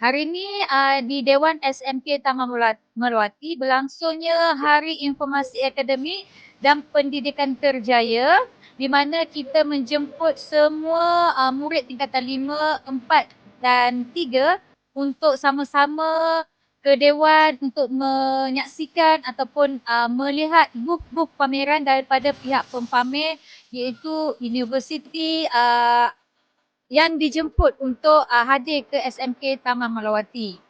Hari ini di Dewan SMK Taman Melawati berlangsungnya Hari Informasi Akademik dan Pendidikan Terjaya di mana kita menjemput semua murid tingkatan 5, 4 dan 3 untuk sama-sama ke Dewan untuk menyaksikan ataupun melihat booth pameran daripada pihak pempamer iaitu universiti yang dijemput untuk hadir ke SMK Taman Melawati.